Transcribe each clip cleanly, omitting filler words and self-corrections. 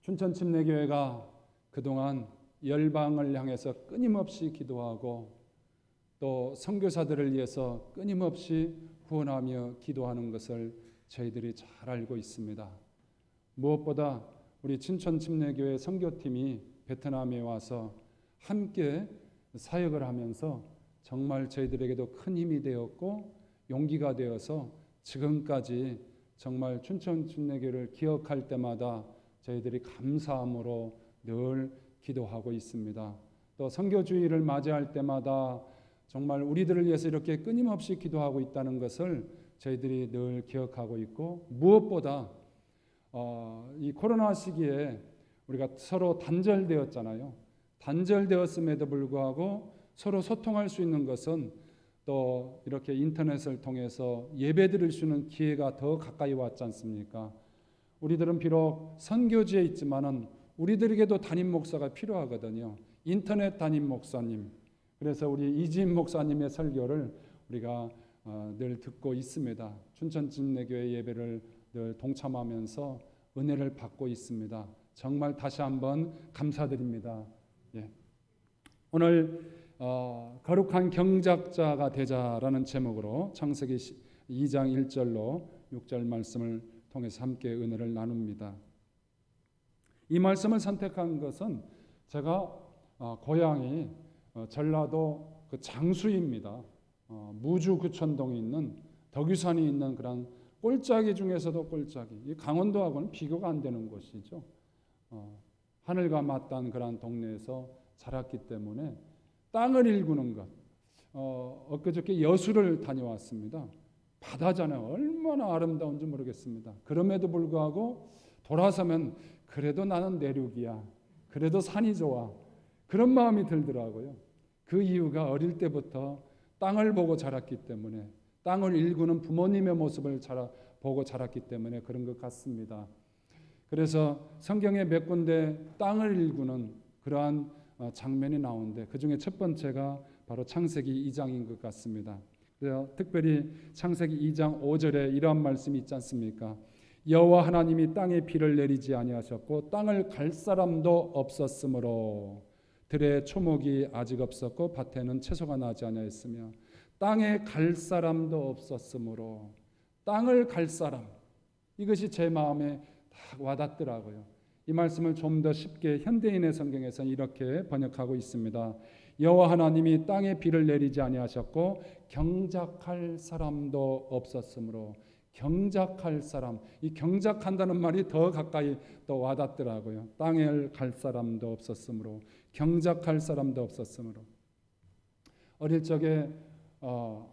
춘천침례교회가 그동안 열방을 향해서 끊임없이 기도하고 또 선교사들을 위해서 끊임없이 후원하며 기도하는 것을 저희들이 잘 알고 있습니다. 무엇보다 우리 춘천침례교회 선교팀이 베트남에 와서 함께 사역을 하면서 정말 저희들에게도 큰 힘이 되었고 용기가 되어서 지금까지 정말 춘천침례교회를 기억할 때마다 저희들이 감사함으로 늘 기도하고 있습니다. 또 선교주의를 맞이할 때마다 정말 우리들을 위해서 이렇게 끊임없이 기도하고 있다는 것을 저희들이 늘 기억하고 있고, 무엇보다 이 코로나 시기에 우리가 서로 단절되었잖아요. 단절되었음에도 불구하고 서로 소통할 수 있는 것은 또 이렇게 인터넷을 통해서 예배 드릴 수 있는 기회가 더 가까이 왔지 않습니까? 우리들은 비록 선교지에 있지만은 우리들에게도 담임 목사가 필요하거든요. 인터넷 담임 목사님. 그래서 우리 이지임 목사님의 설교를 우리가 늘 듣고 있습니다. 춘천침례교회 예배를 늘 동참하면서 은혜를 받고 있습니다. 정말 다시 한번 감사드립니다. 예. 오늘 거룩한 경작자가 되자라는 제목으로 창세기 2장 1절로 6절 말씀을 통해서 함께 은혜를 나눕니다. 이 말씀을 선택한 것은 제가 고향이 전라도 그 장수입니다. 무주 구천동에 있는 덕유산이 있는 그런 꼴짜기 중에서도 꼴짜기. 이 강원도하고는 비교가 안 되는 곳이죠. 하늘과 맞닿은 그런 동네에서 자랐기 때문에 땅을 일구는 것. 엊그저께 여수를 다녀왔습니다. 바다잖아요. 얼마나 아름다운지 모르겠습니다. 그럼에도 불구하고 돌아서면 그래도 나는 내륙이야. 그래도 산이 좋아. 그런 마음이 들더라고요. 그 이유가 어릴 때부터 땅을 보고 자랐기 때문에, 땅을 일구는 부모님의 모습을 보고 자랐기 때문에 그런 것 같습니다. 그래서 성경에 몇 군데 땅을 일구는 그러한 장면이 나오는데 그중에 첫 번째가 바로 창세기 2장인 것 같습니다. 그래서 특별히 창세기 2장 5절에 이러한 말씀이 있지 않습니까? 여호와 하나님이 땅에 비를 내리지 아니하셨고 땅을 갈 사람도 없었으므로 들에 초목이 아직 없었고 밭에는 채소가 나지 아니하였으며 땅에 갈 사람도 없었으므로. 땅을 갈 사람, 이것이 제 마음에 딱 와닿더라고요. 이 말씀을 좀 더 쉽게 현대인의 성경에서는 이렇게 번역하고 있습니다. 여호와 하나님이 땅에 비를 내리지 아니하셨고 경작할 사람도 없었으므로. 경작할 사람, 이 경작한다는 말이 더 가까이 또 와닿더라고요. 땅에 갈 사람도 없었으므로, 경작할 사람도 없었으므로. 어릴 적에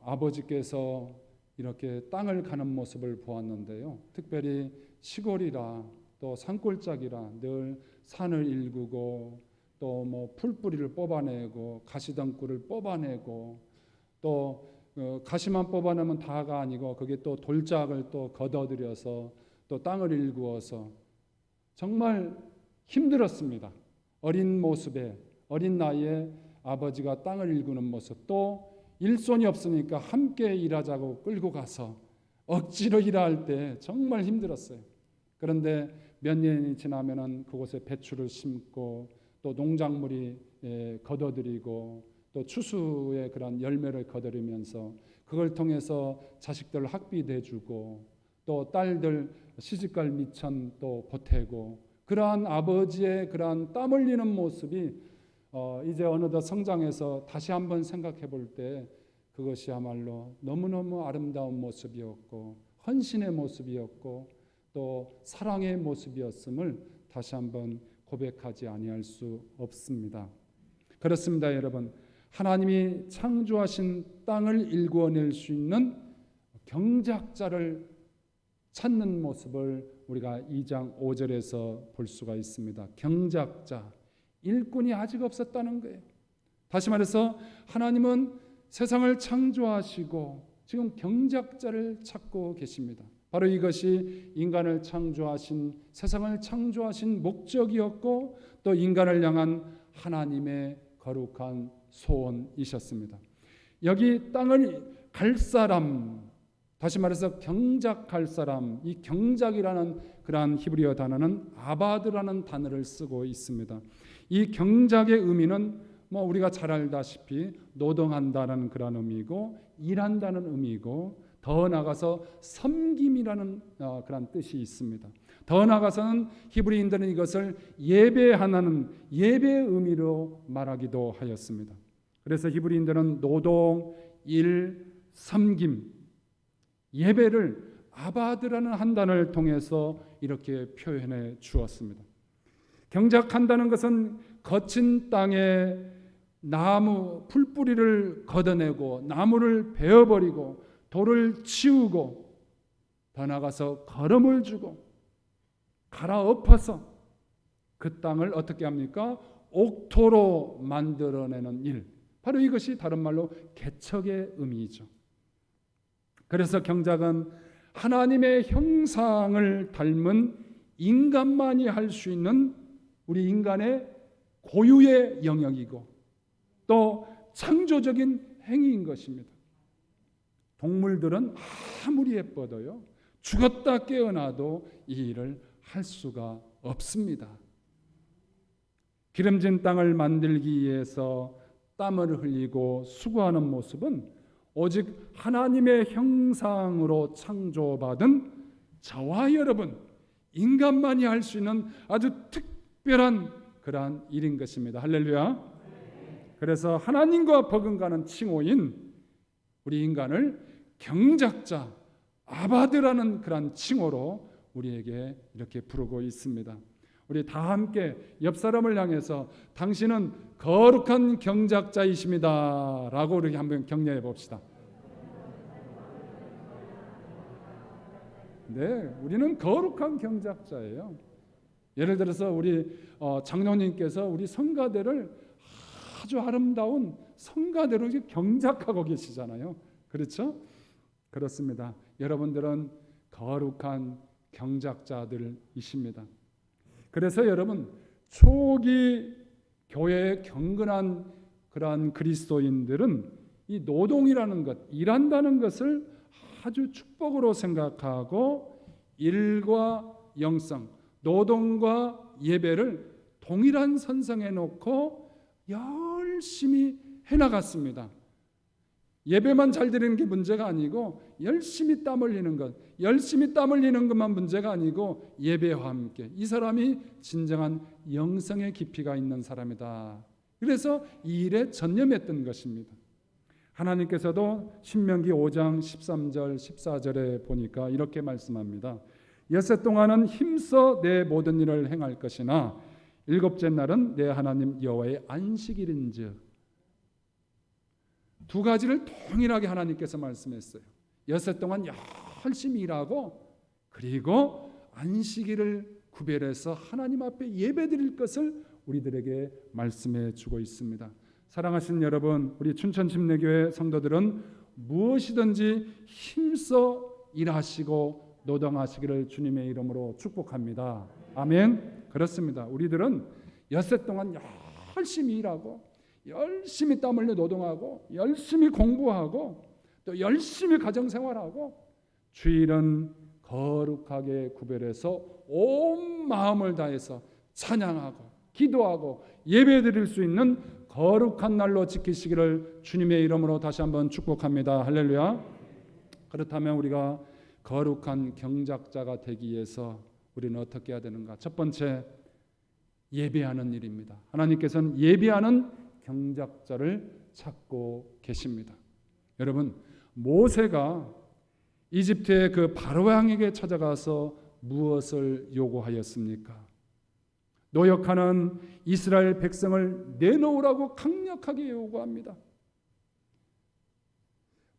아버지께서 이렇게 땅을 가는 모습을 보았는데요. 특별히 시골이라 또 산골짜기라 늘 산을 일구고 또 뭐 풀뿌리를 뽑아내고 가시덩굴을 뽑아내고 또 가시만 뽑아내면 다가 아니고 거기에 또 돌짝을 또 걷어들여서 또 땅을 일구어서 정말 힘들었습니다. 어린 모습에, 어린 나이에 아버지가 땅을 일구는 모습, 또 일손이 없으니까 함께 일하자고 끌고 가서 억지로 일할 때 정말 힘들었어요. 그런데 몇 년이 지나면은 그곳에 배추를 심고 또 농작물이 걷어들이고 또 추수의 그런 열매를 거두면서 그걸 통해서 자식들 학비도 해주고 또 딸들 시집갈 미천 또 보태고, 그러한 아버지의 그러한 땀 흘리는 모습이 이제 어느덧 성장해서 다시 한번 생각해 볼 때 그것이야말로 너무너무 아름다운 모습이었고 헌신의 모습이었고 또 사랑의 모습이었음을 다시 한번 고백하지 아니할 수 없습니다. 그렇습니다, 여러분. 하나님이 창조하신 땅을 일구어낼 수 있는 경작자를 찾는 모습을 우리가 2장 5절에서 볼 수가 있습니다. 경작자, 일꾼이 아직 없었다는 거예요. 다시 말해서 하나님은 세상을 창조하시고 지금 경작자를 찾고 계십니다. 바로 이것이 인간을 창조하신, 세상을 창조하신 목적이었고 또 인간을 향한 하나님의 거룩한 소원이셨습니다. 여기 땅을 갈 사람, 다시 말해서 경작할 사람, 이 경작이라는 그러한 히브리어 단어는 아바드라는 단어를 쓰고 있습니다. 이 경작의 의미는 우리가 잘 알다시피 노동한다는 그런 의미고 일한다는 의미고 더 나아가서 섬김이라는 그런 뜻이 있습니다. 더 나아가서는 히브리인들은 이것을 예배하는 예배의 의미로 말하기도 하였습니다. 그래서 히브리인들은 노동, 일, 섬김, 예배를 아바드라는 한 단어를 통해서 이렇게 표현해 주었습니다. 경작한다는 것은 거친 땅에 나무 풀뿌리를 걷어내고 나무를 베어버리고 돌을 치우고 더 나아가서 거름을 주고 갈아엎어서 그 땅을 어떻게 합니까? 옥토로 만들어내는 일, 바로 이것이 다른 말로 개척의 의미이죠. 그래서 경작은 하나님의 형상을 닮은 인간만이 할 수 있는 우리 인간의 고유의 영역이고 또 창조적인 행위인 것입니다. 동물들은 아무리 예뻐도요, 죽었다 깨어나도 이 일을 할 수가 없습니다. 기름진 땅을 만들기 위해서 땀을 흘리고 수고하는 모습은 오직 하나님의 형상으로 창조받은 저와 여러분 인간만이 할 수 있는 아주 특별한 그러한 일인 것입니다. 할렐루야. 그래서 하나님과 버금가는 칭호인 우리 인간을 경작자, 아바드라는 그런 칭호로 우리에게 이렇게 부르고 있습니다. 우리 다 함께 옆 사람을 향해서 당신은 거룩한 경작자이십니다 라고 우리 한번 격려해 봅시다. 네, 우리는 거룩한 경작자예요. 예를 들어서 우리 장로님께서 우리 성가대를 아주 아름다운 성가대로 경작하고 계시잖아요. 그렇죠? 그렇습니다. 여러분들은 거룩한 경작자들이십니다. 그래서 여러분 초기 교회의 경건한 그러한 그리스도인들은 이 노동이라는 것, 일한다는 것을 아주 축복으로 생각하고 일과 영성, 노동과 예배를 동일한 선상에 놓고 열심히 해나갔습니다. 예배만 잘 드리는 게 문제가 아니고 열심히 땀 흘리는 것, 열심히 땀 흘리는 것만 문제가 아니고 예배와 함께 이 사람이 진정한 영성의 깊이가 있는 사람이다. 그래서 이 일에 전념했던 것입니다. 하나님께서도 신명기 5장 13절 14절에 보니까 이렇게 말씀합니다. 엿새 동안은 힘써 내 모든 일을 행할 것이나 일곱째 날은 내 하나님 여호와의 안식일인즉. 두 가지를 동일하게 하나님께서 말씀했어요. 엿새 동안 열심히 일하고 그리고 안식일을 구별해서 하나님 앞에 예배드릴 것을 우리들에게 말씀해 주고 있습니다. 사랑하시는 여러분, 우리 춘천침례교회 성도들은 무엇이든지 힘써 일하시고 노동하시기를 주님의 이름으로 축복합니다. 아멘. 그렇습니다. 우리들은 엿새 동안 열심히 일하고 열심히 땀 흘려 노동하고 열심히 공부하고 또 열심히 가정생활하고 주일은 거룩하게 구별해서 온 마음을 다해서 찬양하고 기도하고 예배드릴 수 있는 거룩한 날로 지키시기를 주님의 이름으로 다시 한번 축복합니다. 할렐루야. 그렇다면 우리가 거룩한 경작자가 되기 위해서 우리는 어떻게 해야 되는가? 첫 번째, 예배하는 일입니다. 하나님께서는 예배하는 경작자를 찾고 계십니다. 여러분, 모세가 이집트의 그 바로 왕에게 찾아가서 무엇을 요구하였습니까? 노역하는 이스라엘 백성을 내놓으라고 강력하게 요구합니다.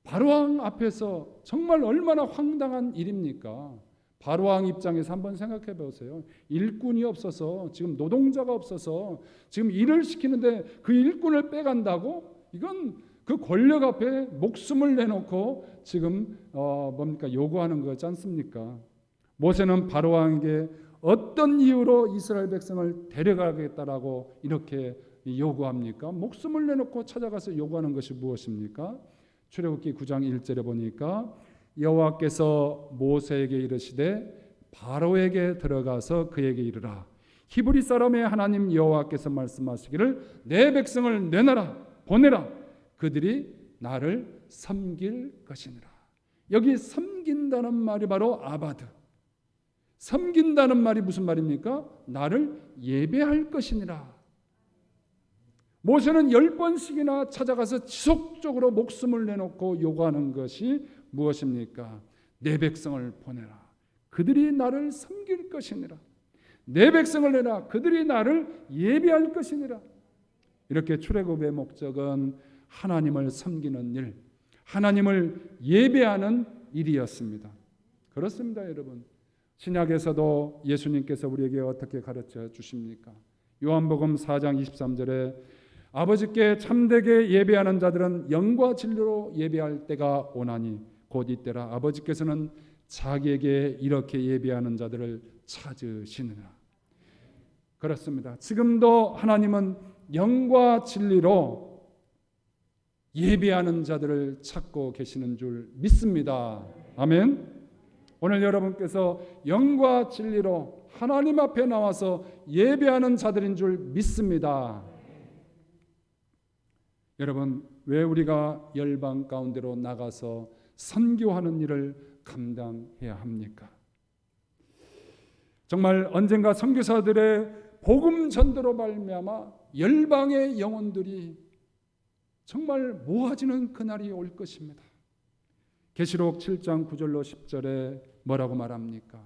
바로왕 앞에서 정말 얼마나 황당한 일입니까? 바로왕 입장에서 한번 생각해 보세요. 일꾼이 없어서 지금 노동자가 없어서 지금 일을 시키는데 그 일꾼을 빼간다고? 이건 그 권력 앞에 목숨을 내놓고 지금 요구하는 거지 않습니까? 모세는 바로왕에게 어떤 이유로 이스라엘 백성을 데려가겠다라고 이렇게 요구합니까? 목숨을 내놓고 찾아가서 요구하는 것이 무엇입니까? 출애굽기 9장 1절에 보니까 여호와께서 모세에게 이르시되 바로에게 들어가서 그에게 이르라. 히브리 사람의 하나님 여호와께서 말씀하시기를 내 백성을 내놔라 보내라. 그들이 나를 섬길 것이니라. 여기 섬긴다는 말이 바로 아바드. 섬긴다는 말이 무슨 말입니까? 나를 예배할 것이니라. 모세는 10번씩이나 찾아가서 지속적으로 목숨을 내놓고 요구하는 것이 무엇입니까? 내 백성을 보내라. 그들이 나를 섬길 것이니라. 내 백성을 내라. 그들이 나를 예배할 것이니라. 이렇게 출애굽의 목적은 하나님을 섬기는 일, 하나님을 예배하는 일이었습니다. 그렇습니다, 여러분. 신약에서도 예수님께서 우리에게 어떻게 가르쳐 주십니까? 요한복음 4장 23절에 아버지께 참되게 예배하는 자들은 영과 진리로 예배할 때가 오나니 곧 이때라. 아버지께서는 자기에게 이렇게 예배하는 자들을 찾으시느라. 그렇습니다. 지금도 하나님은 영과 진리로 예배하는 자들을 찾고 계시는 줄 믿습니다. 아멘. 오늘 여러분께서 영과 진리로 하나님 앞에 나와서 예배하는 자들인 줄 믿습니다. 여러분, 왜 우리가 열방 가운데로 나가서 선교하는 일을 감당해야 합니까? 정말 언젠가 선교사들의 복음 전도로 말미암아 열방의 영혼들이 정말 모아지는 그날이 올 것입니다. 계시록 7장 9절로 10절에 뭐라고 말합니까?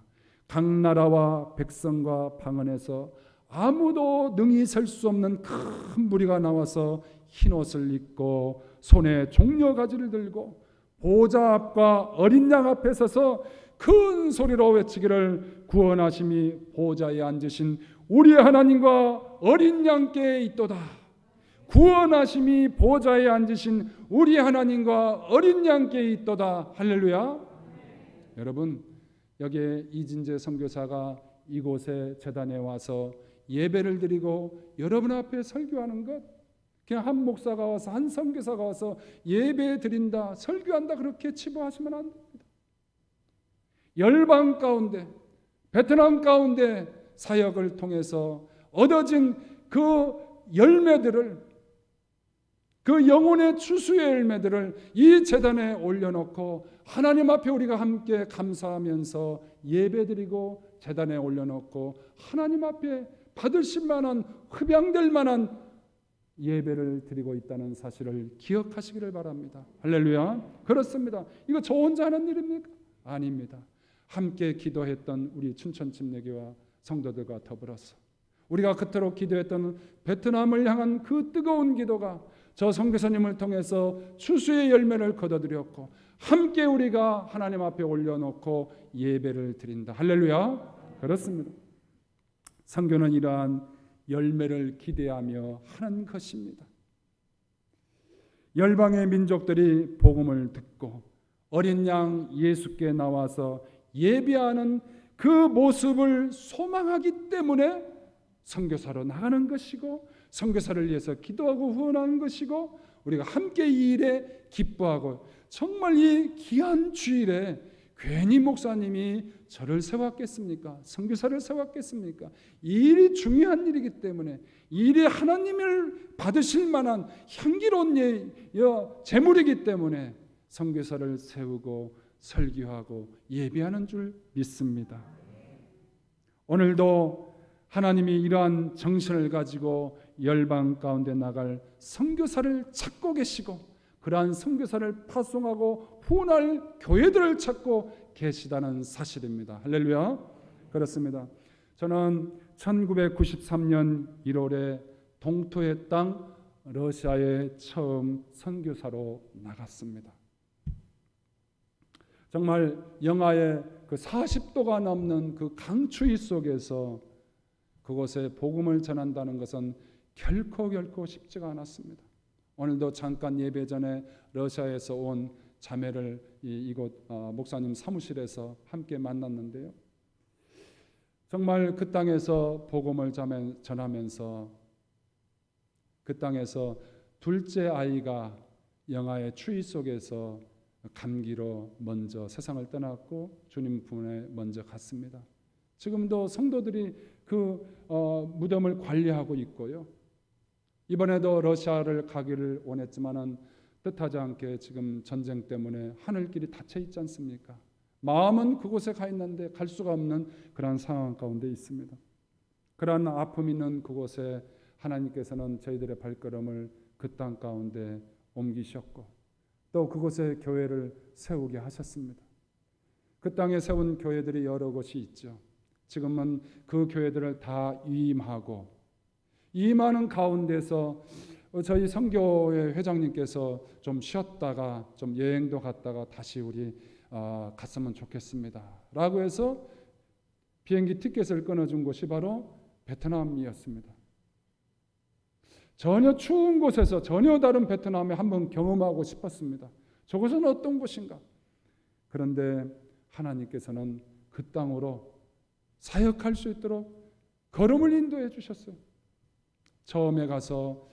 각 나라와 백성과 방언에서 아무도 능히 설 수 없는 큰 무리가 나와서 흰옷을 입고 손에 종려가지를 들고 보좌 앞과 어린 양 앞에 서서 큰 소리로 외치기를 구원하심이 보좌에 앉으신 우리 하나님과 어린 양께 있도다. 구원하심이 보좌에 앉으신 우리 하나님과 어린 양께 있도다. 할렐루야. 여러분, 여기에 이진재 선교사가 이곳에 제단에 와서 예배를 드리고 여러분 앞에 설교하는 것, 그냥 한 목사가 와서 한 선교사가 와서 예배 드린다, 설교한다 그렇게 치부하시면 안 됩니다. 열방 가운데, 베트남 가운데 사역을 통해서 얻어진 그 열매들을, 그 영혼의 추수의 열매들을 이 제단에 올려놓고 하나님 앞에 우리가 함께 감사하면서 예배드리고 제단에 올려놓고 하나님 앞에 받으실 만한, 흡양될 만한 예배를 드리고 있다는 사실을 기억하시기를 바랍니다. 할렐루야. 그렇습니다. 이거 저 혼자 하는 일입니까? 아닙니다. 함께 기도했던 우리 춘천침례교와 성도들과 더불어서 우리가 그토록 기도했던 베트남을 향한 그 뜨거운 기도가 저 선교사님을 통해서 추수의 열매를 거둬들였고 함께 우리가 하나님 앞에 올려놓고 예배를 드린다. 할렐루야. 그렇습니다. 선교는 이러한 열매를 기대하며 하는 것입니다. 열방의 민족들이 복음을 듣고 어린 양 예수께 나와서 예배하는 그 모습을 소망하기 때문에 선교사로 나가는 것이고 선교사를 위해서 기도하고 후원하는 것이고 우리가 함께 이 일에 기뻐하고 정말 이 귀한 주일에 괜히 목사님이 저를 세웠겠습니까? 선교사를 세웠겠습니까? 이 일이 중요한 일이기 때문에 이 일이 하나님을 받으실 만한 향기로운 제물이기 때문에 선교사를 세우고 설교하고 예배하는 줄 믿습니다. 오늘도 하나님이 이러한 정신을 가지고 열방 가운데 나갈 선교사를 찾고 계시고 그러한 선교사를 파송하고 후원할 교회들을 찾고 계시다는 사실입니다. 할렐루야. 그렇습니다. 저는 1993년 1월에 동토의 땅 러시아에 처음 선교사로 나갔습니다. 정말 영하의 그 40도가 넘는 그 강추위 속에서 그곳에 복음을 전한다는 것은 결코 쉽지가 않았습니다. 오늘도 잠깐 예배 전에 러시아에서 온 자매를 이곳 목사님 사무실에서 함께 만났는데요. 정말 그 땅에서 복음을 전하면서 그 땅에서 둘째 아이가 영하의 추위 속에서 감기로 먼저 세상을 떠났고 주님 품에 먼저 갔습니다. 지금도 성도들이 그 무덤을 관리하고 있고요. 이번에도 러시아를 가기를 원했지만은 뜻하지 않게 지금 전쟁 때문에 하늘길이 닫혀 있지 않습니까? 마음은 그곳에 가 있는데 갈 수가 없는 그런 상황 가운데 있습니다. 그러한 아픔 있는 그곳에 하나님께서는 저희들의 발걸음을 그 땅 가운데 옮기셨고 또 그곳에 교회를 세우게 하셨습니다. 그 땅에 세운 교회들이 여러 곳이 있죠. 지금은 그 교회들을 다 위임하고 임하는 가운데서 저희 선교회 회장님께서 좀 쉬었다가 좀 여행도 갔다가 다시 우리 갔으면 좋겠습니다 라고 해서 비행기 티켓을 끊어준 곳이 바로 베트남이었습니다. 전혀 추운 곳에서 전혀 다른 베트남에 한번 경험하고 싶었습니다. 저곳은 어떤 곳인가? 그런데 하나님께서는 그 땅으로 사역할 수 있도록 걸음을 인도해 주셨어요. 처음에 가서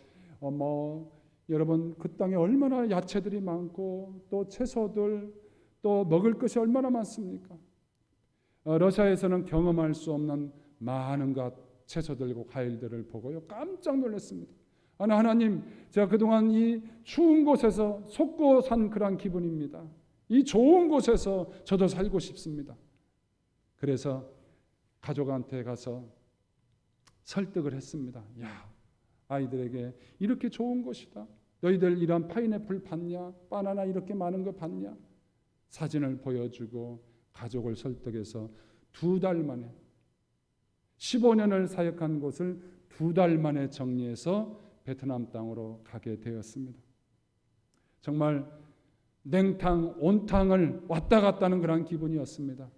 여러분 그 땅에 얼마나 야채들이 많고 또 채소들 또 먹을 것이 얼마나 많습니까? 러시아에서는 경험할 수 없는 많은 것 채소들과 과일들을 보고요 깜짝 놀랐습니다. 하나님, 제가 그동안 이 추운 곳에서 속고 산 그런 기분입니다. 이 좋은 곳에서 저도 살고 싶습니다. 그래서 가족한테 가서 설득을 했습니다. 야, 아이들에게 이렇게 좋은 곳이다. 너희들 이런 파인애플 봤냐? 바나나 이렇게 많은 거 봤냐? 사진을 보여주고 가족을 설득해서 2달 만에 15년을 사역한 곳을 2달 만에 정리해서 베트남 땅으로 가게 되었습니다. 정말 냉탕, 온탕을 왔다 갔다 하는 그런 기분이었습니다.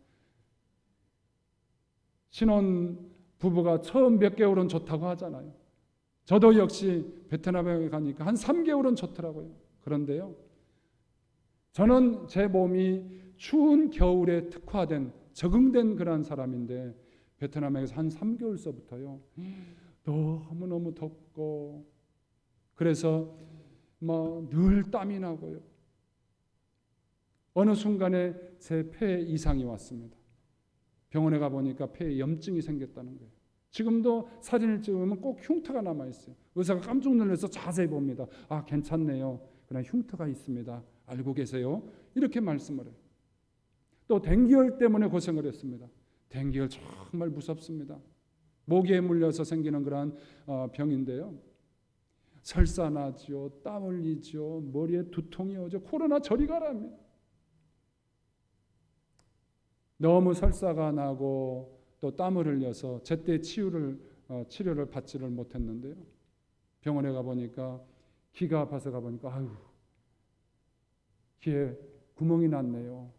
신혼 부부가 처음 몇 개월은 좋다고 하잖아요. 저도 역시 베트남에 가니까 한 3개월은 좋더라고요. 그런데요, 저는 제 몸이 추운 겨울에 특화된 적응된 그런 사람인데 베트남에서 한 3개월서부터요 너무너무 덥고 그래서 늘 땀이 나고요. 어느 순간에 제 폐에 이상이 왔습니다. 병원에 가보니까 폐에 염증이 생겼다는 거예요. 지금도 사진을 찍으면 꼭 흉터가 남아있어요. 의사가 깜짝 놀라서 자세히 봅니다. 아, 괜찮네요. 그러나 흉터가 있습니다. 알고 계세요? 이렇게 말씀을 해요. 또 댕기열 때문에 고생을 했습니다. 댕기열 정말 무섭습니다. 모기에 물려서 생기는 그런 병인데요. 설사나죠. 땀 흘리죠. 머리에 두통이 오죠. 코로나 저리 가랍니다. 너무 설사가 나고 또 땀을 흘려서 제때 치료를 받지를 못했는데요. 병원에 가보니까 귀가 아파서 가보니까 아유, 귀에 구멍이 났네요.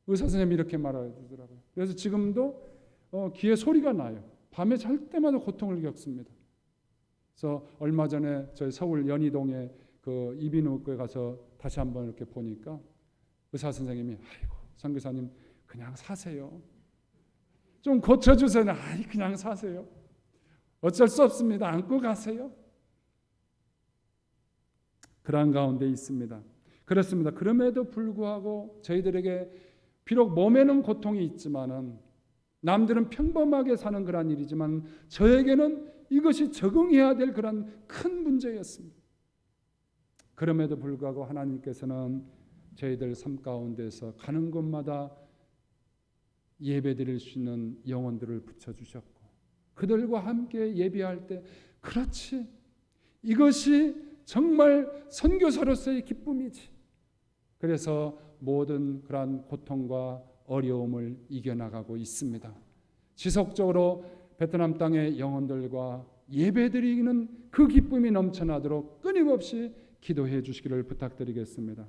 의사 선생님이 이렇게 말하더라고요. 그래서 지금도 귀에 소리가 나요. 밤에 잘 때마다 고통을 겪습니다. 그래서 얼마 전에 저희 서울 연희동에 그 이비인후과에 가서 다시 한번 이렇게 보니까 의사 선생님이 아이고 선교사님 그냥 사세요. 좀 고쳐주세요. 아이 그냥 사세요. 어쩔 수 없습니다. 안고 가세요. 그런 가운데 있습니다. 그렇습니다. 그럼에도 불구하고 저희들에게 비록 몸에는 고통이 있지만은 남들은 평범하게 사는 그런 일이지만 저에게는 이것이 적응해야 될 그런 큰 문제였습니다. 그럼에도 불구하고 하나님께서는 저희들 삶 가운데서 가는 곳마다 예배드릴 수 있는 영혼들을 붙여주셨고 그들과 함께 예배할 때 그렇지 이것이 정말 선교사로서의 기쁨이지. 그래서 모든 그러한 고통과 어려움을 이겨나가고 있습니다. 지속적으로 베트남 땅의 영혼들과 예배드리는 그 기쁨이 넘쳐나도록 끊임없이 기도해 주시기를 부탁드리겠습니다.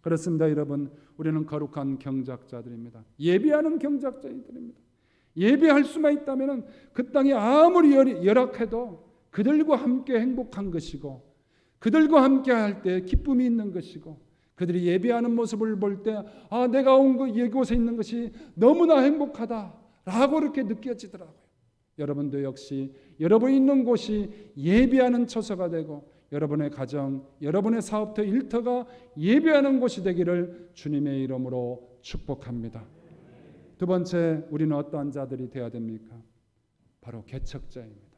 그렇습니다. 여러분, 우리는 거룩한 경작자들입니다. 예배하는 경작자들입니다. 예배할 수만 있다면 그 땅이 아무리 열악해도 그들과 함께 행복한 것이고 그들과 함께 할 때 기쁨이 있는 것이고 그들이 예배하는 모습을 볼 때 아, 내가 온 이곳에 있는 것이 너무나 행복하다라고 이렇게 느껴지더라고요. 여러분도 역시 여러분이 있는 곳이 예배하는 처소가 되고 여러분의 가정, 여러분의 사업터, 일터가 예배하는 곳이 되기를 주님의 이름으로 축복합니다. 두 번째, 우리는 어떠한 자들이 되어야 됩니까? 바로 개척자입니다.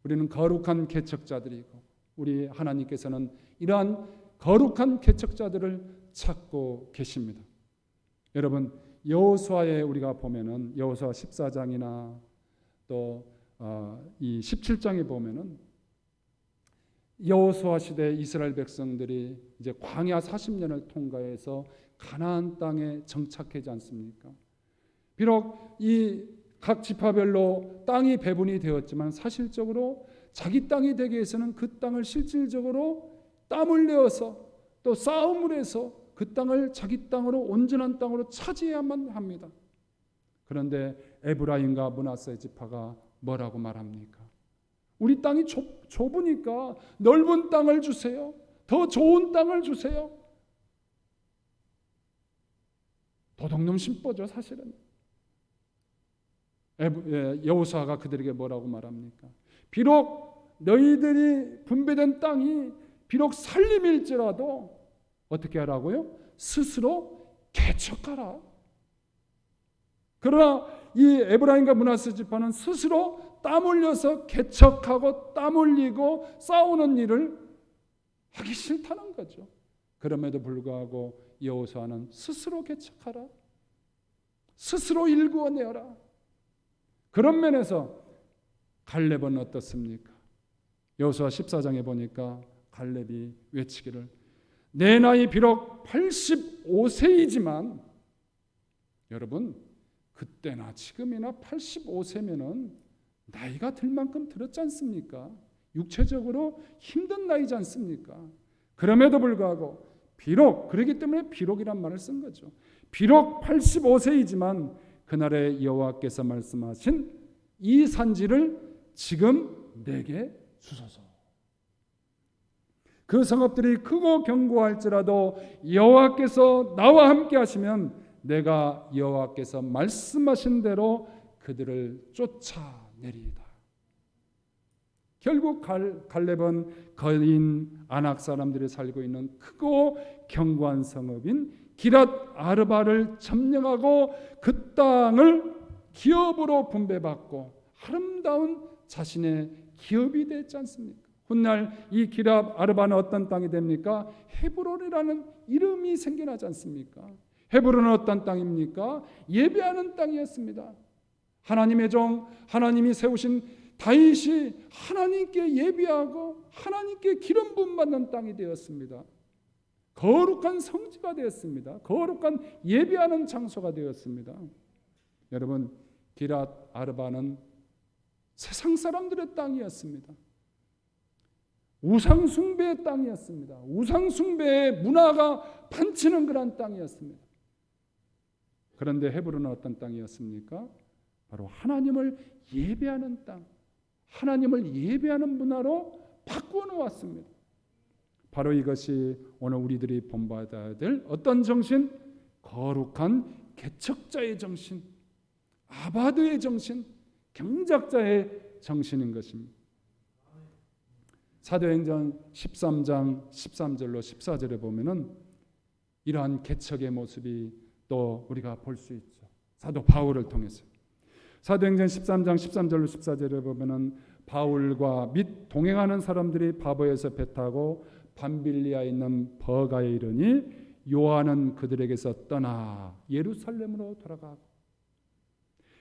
우리는 거룩한 개척자들이고 우리 하나님께서는 이러한 거룩한 개척자들을 찾고 계십니다. 여러분, 여호수아에 우리가 보면은 여호수아 14장이나 또 이 17장에 보면은 여호수아 시대 이스라엘 백성들이 이제 광야 40년을 통과해서 가나안 땅에 정착하지 않습니까? 비록 이 각 지파별로 땅이 배분이 되었지만 사실적으로 자기 땅이 되기 위해서는 그 땅을 실질적으로 땀을 내어서 또 싸움을 해서 그 땅을 자기 땅으로 온전한 땅으로 차지해야만 합니다. 그런데 에브라임과 므낫세 지파가 뭐라고 말합니까? 우리 땅이 좁으니까 넓은 땅을 주세요. 더 좋은 땅을 주세요. 도둑놈 심보죠, 사실은. 여호수아가 그들에게 뭐라고 말합니까? 비록 너희들이 분배된 땅이 비록 살림일지라도 어떻게 하라고요? 스스로 개척하라. 그러나 이 에브라임과 므낫세 지파는 스스로 땀 흘려서 개척하고 땀 흘리고 싸우는 일을 하기 싫다는 거죠. 그럼에도 불구하고 여호수아는 스스로 개척하라. 스스로 일구어내어라. 그런 면에서 갈렙은 어떻습니까? 여호수아 14장에 보니까 갈렙이 외치기를 내 나이 비록 85세이지만 여러분 그때나 지금이나 85세면은 나이가 들 만큼 들었지 않습니까? 육체적으로 힘든 나이지 않습니까? 그럼에도 불구하고 비록 그렇기 때문에 비록이란 말을 쓴 거죠. 비록 85세이지만 그날에 여호와께서 말씀하신 이 산지를 지금 내게 주소서. 그 성읍들이 크고 견고할지라도 여호와께서 나와 함께 하시면 내가 여호와께서 말씀하신 대로 그들을 쫓아내리이다. 결국 갈렙은 거인 아낙 사람들이 살고 있는 크고 견고한 성읍인 기랏 아르바를 점령하고 그 땅을 기업으로 분배받고 아름다운 자신의 기업이 되지 않습니까? 훗날 이 기랏 아르바는 어떤 땅이 됩니까? 헤브론이라는 이름이 생겨나지 않습니까? 헤브론은 어떤 땅입니까? 예배하는 땅이었습니다. 하나님의 종, 하나님이 세우신 다윗이 하나님께 예배하고 하나님께 기름 부음 받는 땅이 되었습니다. 거룩한 성지가 되었습니다. 거룩한 예배하는 장소가 되었습니다. 여러분, 기랏 아르바는 세상 사람들의 땅이었습니다. 우상 숭배의 땅이었습니다. 우상 숭배의 문화가 판치는 그런 땅이었습니다. 그런데 헤브론은 어떤 땅이었습니까? 바로 하나님을 예배하는 땅, 하나님을 예배하는 문화로 바꾸어 놓았습니다. 바로 이것이 오늘 우리들이 본받아야 될 어떤 정신? 거룩한 개척자의 정신, 아바드의 정신, 경작자의 정신인 것입니다. 사도행전 13장 13절로 14절에 보면은 이러한 개척의 모습이 또 우리가 볼 수 있죠. 사도 바울을 통해서. 사도행전 13장 13절로 14절에 보면은 바울과 및 동행하는 사람들이 바보에서 배 타고 밤빌리아에 있는 버가에 이르니 요한은 그들에게서 떠나 예루살렘으로 돌아가고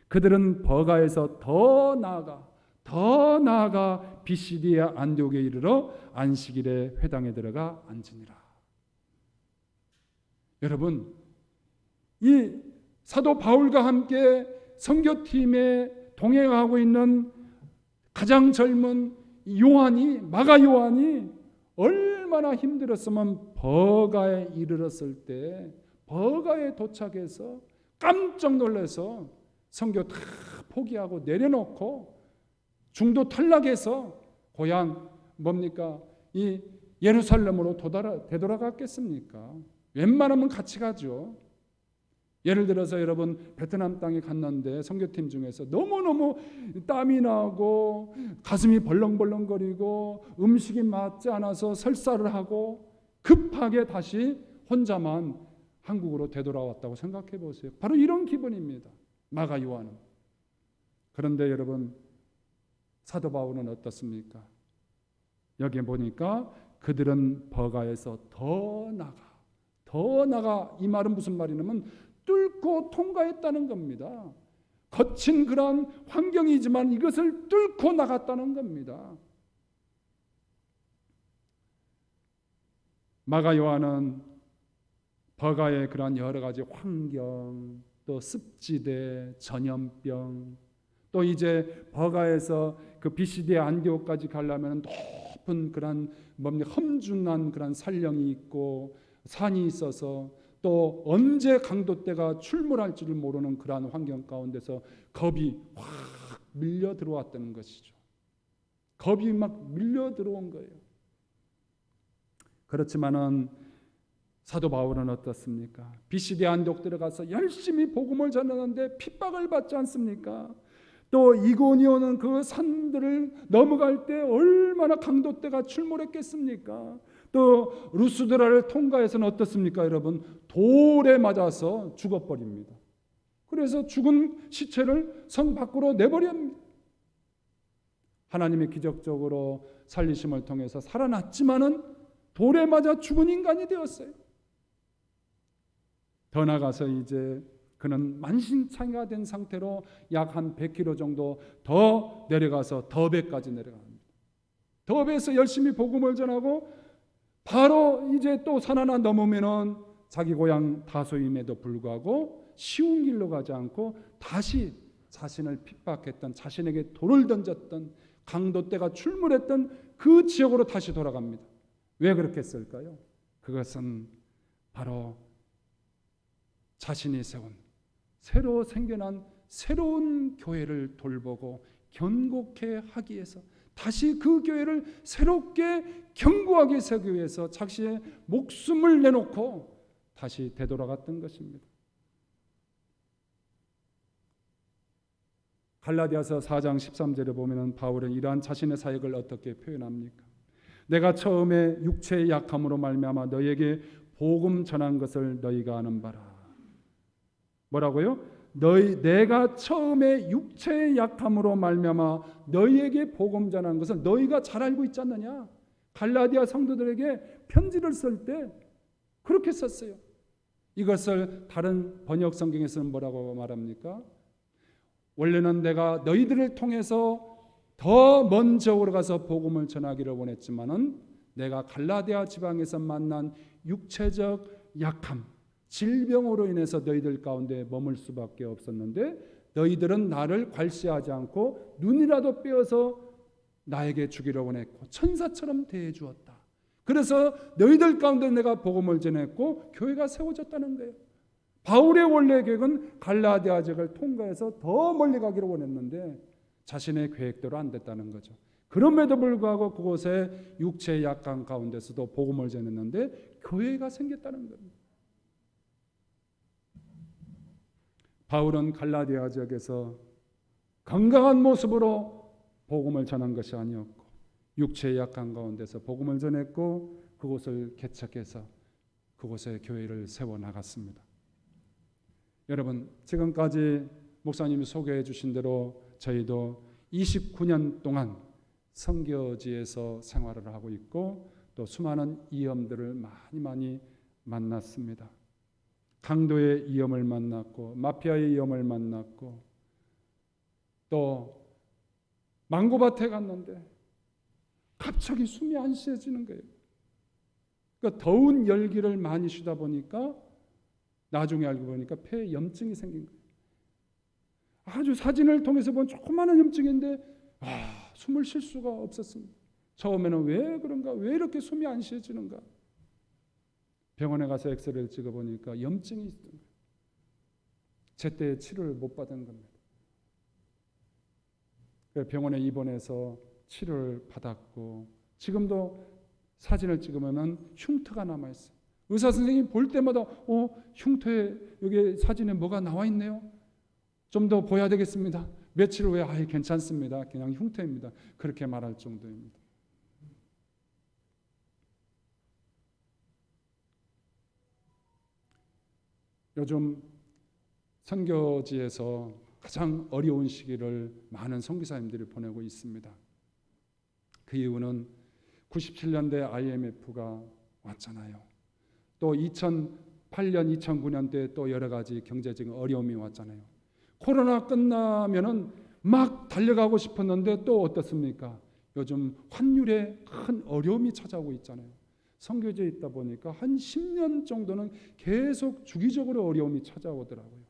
그들은 버가에서 더 나아가 비시디아 안디옥에 이르러 안식일에 회당에 들어가 앉으니라. 여러분, 이 사도 바울과 함께 선교팀에 동행하고 있는 가장 젊은 요한이, 마가 요한이 얼마나 힘들었으면 버가에 이르렀을 때 버가에 도착해서 깜짝 놀라서 선교 다 포기하고 내려놓고 중도 탈락해서 고향 뭡니까? 이 예루살렘으로 되돌아갔겠습니까? 웬만하면 같이 가죠. 예를 들어서 여러분 베트남 땅에 갔는데 선교팀 중에서 너무너무 땀이 나고 가슴이 벌렁벌렁거리고 음식이 맞지 않아서 설사를 하고 급하게 다시 혼자만 한국으로 되돌아왔다고 생각해 보세요. 바로 이런 기분입니다. 마가 요한은. 그런데 여러분 사도 바울은 어떻습니까? 여기 보니까 그들은 버가에서 더 나가 이 말은 무슨 말이냐면 뚫고 통과했다는 겁니다. 거친 그런 환경이지만 이것을 뚫고 나갔다는 겁니다. 마가 요한은 버가의 그러한 여러 가지 환경, 또 습지대, 전염병, 또 이제 버가에서 그 비시디의 안디옥까지 가려면 높은 그런 험준한 그런 산령이 있고 산이 있어서 또 언제 강도떼가 출몰할지를 모르는 그러한 환경 가운데서 겁이 확 밀려 들어왔다는 것이죠. 겁이 막 밀려 들어온 거예요. 그렇지만은 사도 바울은 어떻습니까? 비시디 안독 들어가서 열심히 복음을 전하는데 핍박을 받지 않습니까? 또 이고니오는 그 산들을 넘어갈 때 얼마나 강도떼가 출몰했겠습니까? 또 루스드라를 통과해서는 어떻습니까, 여러분? 돌에 맞아서 죽어버립니다. 그래서 죽은 시체를 성 밖으로 내버립니다. 하나님의 기적적으로 살리심을 통해서 살아났지만은 돌에 맞아 죽은 인간이 되었어요. 더 나가서 이제 그는 만신창이가 된 상태로 약 한 100km 정도 더 내려가서 더베까지 내려갑니다. 더베에서 열심히 복음을 전하고 바로 이제 또 산 하나 넘으면은 자기 고향 다소임에도 불구하고 쉬운 길로 가지 않고 다시 자신을 핍박했던, 자신에게 돌을 던졌던, 강도떼가 출몰했던 그 지역으로 다시 돌아갑니다. 왜 그렇게 했을까요? 그것은 바로 자신이 세운 새로 생겨난 새로운 교회를 돌보고 견고케 하기 위해서, 다시 그 교회를 새롭게 견고하게 세우기 위해서 자신의 목숨을 내놓고 다시 되돌아갔던 것입니다. 갈라디아서 4장 13절에 보면 바울은 이러한 자신의 사역을 어떻게 표현합니까? 내가 처음에 육체의 약함으로 말미암아 너희에게 복음 전한 것을 너희가 아는 바라. 뭐라고요? 내가 처음에 육체의 약함으로 말미암아 너희에게 복음 전한 것을 너희가 잘 알고 있지 않느냐? 갈라디아 성도들에게 편지를 쓸 때 그렇게 썼어요. 이것을 다른 번역 성경에서는 뭐라고 말합니까? 원래는 내가 너희들을 통해서 더 먼 지역으로 가서 복음을 전하기를 원했지만은 내가 갈라디아 지방에서 만난 육체적 약함, 질병으로 인해서 너희들 가운데 머물 수밖에 없었는데 너희들은 나를 괄시하지 않고 눈이라도 빼어서 나에게 주기를 원했고 천사처럼 대해 주었다. 그래서 너희들 가운데 내가 복음을 전했고 교회가 세워졌다는 거예요. 바울의 원래 계획은 갈라디아 지역을 통과해서 더 멀리 가기를 원했는데 자신의 계획대로 안 됐다는 거죠. 그럼에도 불구하고 그곳에 육체의 약한 가운데서도 복음을 전했는데 교회가 생겼다는 겁니다. 바울은 갈라디아 지역에서 건강한 모습으로 복음을 전한 것이 아니었고 육체의 약한 가운데서 복음을 전했고 그곳을 개척해서 그곳에 교회를 세워나갔습니다. 여러분, 지금까지 목사님이 소개해 주신 대로 저희도 29년 동안 선교지에서 생활을 하고 있고 또 수많은 위험들을 많이 만났습니다. 강도의 위험을 만났고 마피아의 위험을 만났고 또 망고밭에 갔는데 갑자기 숨이 안 쉬어지는 거예요. 그러니까 더운 열기를 많이 쉬다 보니까 나중에 알고 보니까 폐에 염증이 생긴 거예요. 아주 사진을 통해서 본 조그마한 염증인데 숨을 쉴 수가 없었습니다. 처음에는 왜 그런가? 왜 이렇게 숨이 안 쉬어지는가? 병원에 가서 엑스레이를 찍어보니까 염증이 있던 거예요. 제때 치료를 못 받은 겁니다. 병원에 입원해서 치료를 받았고 지금도 사진을 찍으면 흉터가 남아있어요. 의사 선생님이 볼 때마다 흉터에 여기 사진에 뭐가 나와 있네요. 좀 더 보여야 되겠습니다. 며칠 후에 괜찮습니다. 그냥 흉터입니다. 그렇게 말할 정도입니다. 요즘 선교지에서 가장 어려운 시기를 많은 선교사님들이 보내고 있습니다. 그 이유는 97년대 IMF가 왔잖아요. 또 2008년, 2009년대 또 여러 가지 경제적인 어려움이 왔잖아요. 코로나 끝나면은 막 달려가고 싶었는데 또 어떻습니까? 요즘 환율에 큰 어려움이 찾아오고 있잖아요. 선교지에 있다 보니까 한 10년 정도는 계속 주기적으로 어려움이 찾아오더라고요.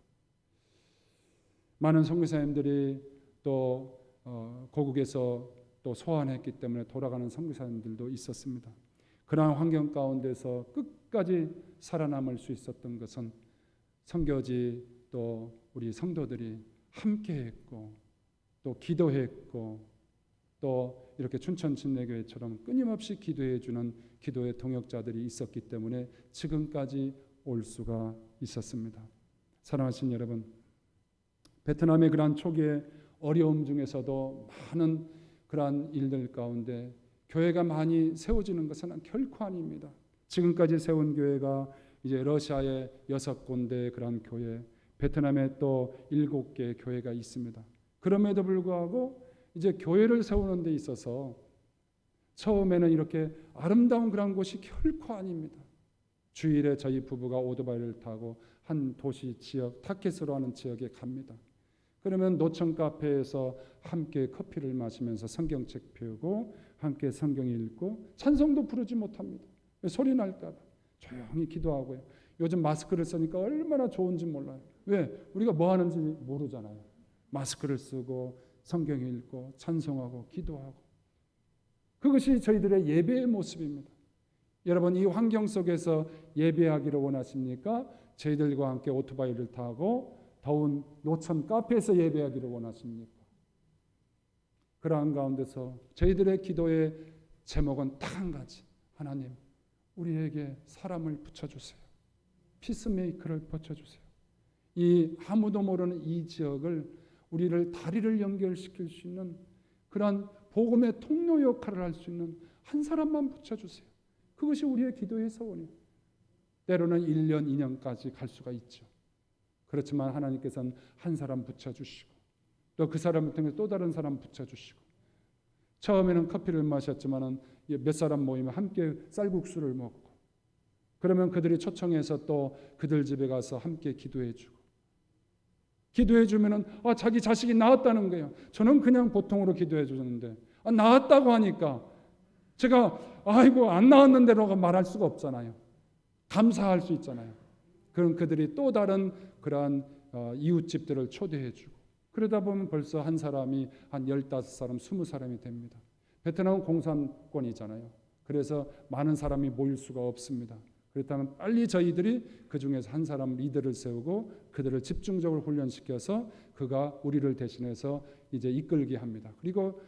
많은 선교사님들이 또 고국에서 또 소환했기 때문에 돌아가는 선교사님들도 있었습니다. 그러한 환경 가운데서 끝까지 살아남을 수 있었던 것은 선교지 또 우리 성도들이 함께했고 또 기도했고 또 이렇게 춘천 침례교회처럼 끊임없이 기도해 주는 기도의 동역자들이 있었기 때문에 지금까지 올 수가 있었습니다. 사랑하신 여러분, 베트남의 그러한 초기의 어려움 중에서도 많은 그러한 일들 가운데 교회가 많이 세워지는 것은 결코 아닙니다. 지금까지 세운 교회가 이제 러시아의 6군데 그러한 교회, 베트남에 또 7개 교회가 있습니다. 그럼에도 불구하고 이제 교회를 세우는 데 있어서 처음에는 이렇게 아름다운 그런 곳이 결코 아닙니다. 주일에 저희 부부가 오토바이를 타고 한 도시 지역, 타켓으로 하는 지역에 갑니다. 그러면 노천 카페에서 함께 커피를 마시면서 성경책 펴고 함께 성경 읽고 찬송도 부르지 못합니다. 소리 날까 봐 조용히 기도하고요. 요즘 마스크를 쓰니까 얼마나 좋은지 몰라요. 왜? 우리가 뭐 하는지 모르잖아요. 마스크를 쓰고 성경 읽고 찬송하고 기도하고, 그것이 저희들의 예배의 모습입니다. 여러분, 이 환경 속에서 예배하기를 원하십니까? 저희들과 함께 오토바이를 타고 더운 노천 카페에서 예배하기를 원하십니까? 그러한 가운데서 저희들의 기도의 제목은 딱 한 가지. 하나님, 우리에게 사람을 붙여주세요. 피스메이커를 붙여주세요. 이 아무도 모르는 이 지역을, 우리를 다리를 연결시킬 수 있는 그러한 복음의 통로 역할을 할 수 있는 한 사람만 붙여주세요. 그것이 우리의 기도의 소원이에요. 때로는 1년, 2년까지 갈 수가 있죠. 그렇지만 하나님께서는 한 사람 붙여주시고 또 그 사람을 통해 또 다른 사람 붙여주시고, 처음에는 커피를 마셨지만 몇 사람 모이면 함께 쌀국수를 먹고, 그러면 그들이 초청해서 또 그들 집에 가서 함께 기도해주고, 기도해주면 자기 자식이 나았다는 거예요. 저는 그냥 보통으로 기도해주는데 나았다고 하니까 제가 안 나았는데라고 말할 수가 없잖아요. 감사할 수 있잖아요. 그럼 그들이 또 다른 그러한 이웃집들을 초대해주고, 그러다 보면 벌써 한 사람이 한 15사람, 20사람이 됩니다. 베트남은 공산권이잖아요. 그래서 많은 사람이 모일 수가 없습니다. 그렇다면 빨리 저희들이 그 중에서 한 사람 리더를 세우고 그들을 집중적으로 훈련시켜서 그가 우리를 대신해서 이제 이끌게 합니다. 그리고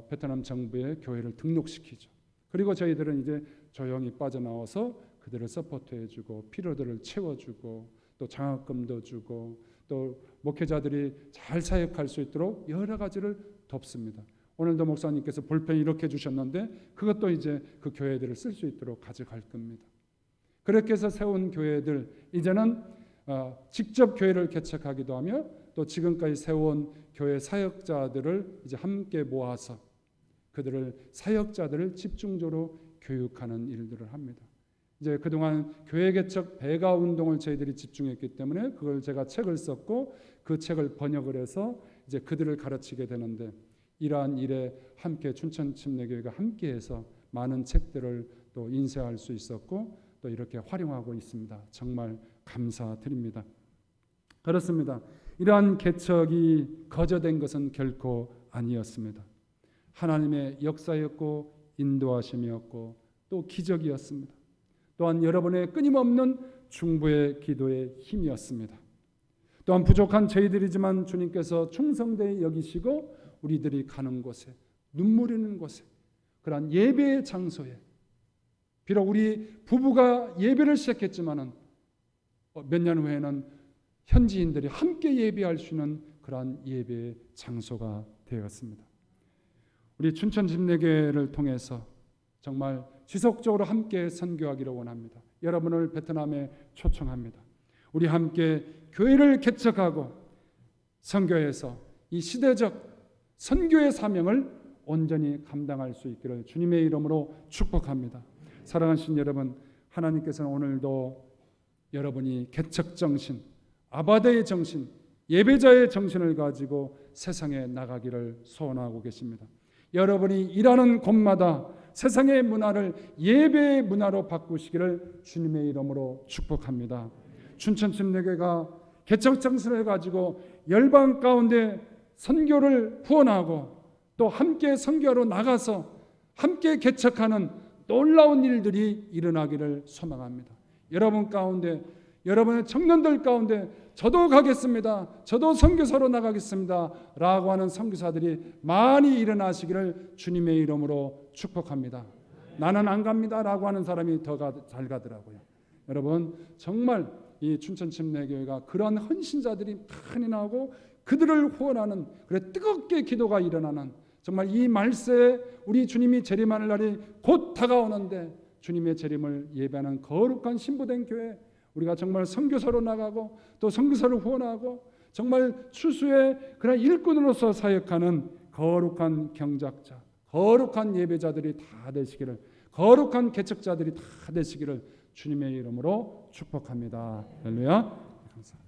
베트남 정부에 교회를 등록시키죠. 그리고 저희들은 이제 조용히 빠져나와서 그들을 서포트해주고 필요들을 채워주고 또 장학금도 주고 또 목회자들이 잘 사역할 수 있도록 여러 가지를 돕습니다. 오늘도 목사님께서 볼펜 이렇게 주셨는데 그것도 이제 그 교회들을 쓸 수 있도록 가져갈 겁니다. 그렇게 해서 세운 교회들, 이제는 직접 교회를 개척하기도 하며 또 지금까지 세운 교회 사역자들을 이제 함께 모아서 그들을 사역자들을 집중적으로 교육하는 일들을 합니다. 이제 그동안 교회 개척 배가 운동을 저희들이 집중했기 때문에 그걸 제가 책을 썼고 그 책을 번역을 해서 이제 그들을 가르치게 되는데, 이러한 일에 함께 춘천 침례교회가 함께해서 많은 책들을 또 인쇄할 수 있었고 또 이렇게 활용하고 있습니다. 정말 감사드립니다. 그렇습니다. 이러한 개척이 거저된 것은 결코 아니었습니다. 하나님의 역사였고 인도하심이었고 또 기적이었습니다. 또한 여러분의 끊임없는 중보의 기도의 힘이었습니다. 또한 부족한 저희들이지만 주님께서 충성되이 여기시고 우리들이 가는 곳에, 눈물 흘리는 곳에, 그러한 예배의 장소에 비록 우리 부부가 예배를 시작했지만은 몇 년 후에는 현지인들이 함께 예배할 수 있는 그러한 예배의 장소가 되었습니다. 우리 춘천 집례교회를 통해서 정말 지속적으로 함께 선교하기를 원합니다. 여러분을 베트남에 초청합니다. 우리 함께 교회를 개척하고 선교해서 이 시대적 선교의 사명을 온전히 감당할 수 있기를 주님의 이름으로 축복합니다. 사랑하신 여러분, 하나님께서는 오늘도 여러분이 개척 정신, 아바데의 정신, 예배자의 정신을 가지고 세상에 나가기를 소원하고 계십니다. 여러분이 일하는 곳마다 세상의 문화를 예배의 문화로 바꾸시기를 주님의 이름으로 축복합니다. 춘천 침례교회가 개척 정신을 가지고 열방 가운데 선교를 후원하고 또 함께 선교하러 나가서 함께 개척하는 놀라운 일들이 일어나기를 소망합니다. 여러분 가운데, 여러분의 청년들 가운데 저도 가겠습니다, 저도 선교사로 나가겠습니다 라고 하는 선교사들이 많이 일어나시기를 주님의 이름으로 축복합니다. 나는 안 갑니다 라고 하는 사람이 더 잘 가더라고요. 여러분, 정말 이 춘천 침례교회가 그러한 헌신자들이 많이 나오고 그들을 후원하는, 그래 뜨겁게 기도가 일어나는, 정말 이 말세에 우리 주님이 재림하는 날이 곧 다가오는데 주님의 재림을 예배하는 거룩한 신부된 교회, 우리가 정말 선교사로 나가고 또 선교사를 후원하고 정말 추수의 그런 일꾼으로서 사역하는 거룩한 경작자, 거룩한 예배자들이 다 되시기를, 거룩한 개척자들이 다 되시기를 주님의 이름으로 축복합니다. 할렐루야. 감사합니다.